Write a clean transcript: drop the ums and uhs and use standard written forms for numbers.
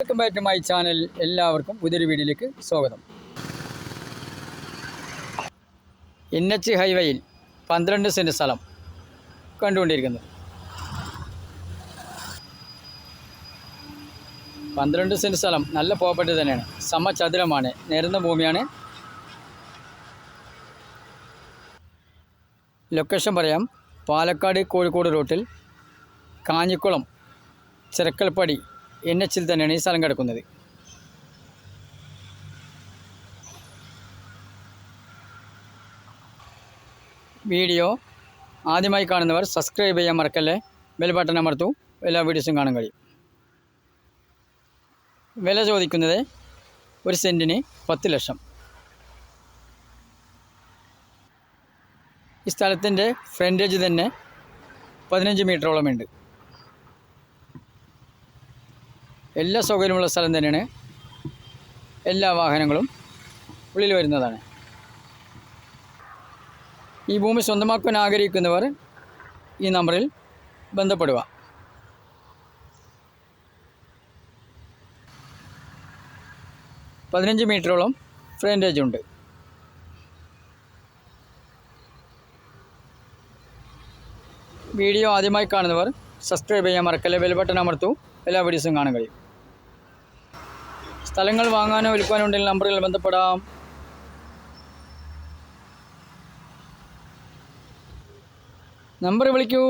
Welcome back to my channel. എല്ലാവർക്കും പുതിയൊരു വീഡിയോയിലേക്ക് സ്വാഗതം. NH ഹൈവേയിൽ 12 സെൻറ്റ് സ്ഥലം കണ്ടുകൊണ്ടിരിക്കുന്നത്. 12 സെൻറ്റ് സ്ഥലം നല്ല പ്രോപ്പർട്ടി തന്നെയാണ്. സമചതുരമാണ്, നിരന്ന ഭൂമിയാണ്. ലൊക്കേഷൻ പറയാം. പാലക്കാട് കോഴിക്കോട് റൂട്ടിൽ കാഞ്ഞിക്കുളം ചിറക്കൽപ്പടി NHൽ തന്നെയാണ് ഈ സ്ഥലം കിടക്കുന്നത്. വീഡിയോ ആദ്യമായി കാണുന്നവർ സബ്സ്ക്രൈബ് ചെയ്യാൻ മറക്കല്ലേ. ബെൽ ബട്ടൺ അമർത്തൂ, എല്ലാ വീഡിയോസും കാണാൻ കഴിയും. വില ചോദിക്കുന്നത് 1 സെൻറ്റിന് 10 ലക്ഷം. ഈ സ്ഥലത്തിൻ്റെ ഫ്രണ്ടേജ് തന്നെ 15 മീറ്ററോളം ഉണ്ട്. എല്ലാ സൗകര്യമുള്ള സ്ഥലം തന്നെയാണ്. എല്ലാ വാഹനങ്ങളും ഉള്ളിൽ വരുന്നതാണ്. ഈ ഭൂമി സ്വന്തമാക്കാൻ ആഗ്രഹിക്കുന്നവർ ഈ നമ്പറിൽ ബന്ധപ്പെടുക. പതിനഞ്ച് മീറ്ററോളം ഫ്രണ്ടേജ് ഉണ്ട്. വീഡിയോ ആദ്യമായി കാണുന്നവർ സബ്സ്ക്രൈബ് ചെയ്യാൻ മറക്കല്ലേ. ബെൽ ബട്ടൺ അമർത്തൂ, എല്ലാ വീഡിയോസും കാണാൻ കഴിയും. സ്ഥലങ്ങൾ വാങ്ങാനോ വിൽക്കാനോ ഉണ്ടെങ്കിൽ നമ്പറുകളിൽ ബന്ധപ്പെടാം. നമ്പർ വിളിക്കൂ.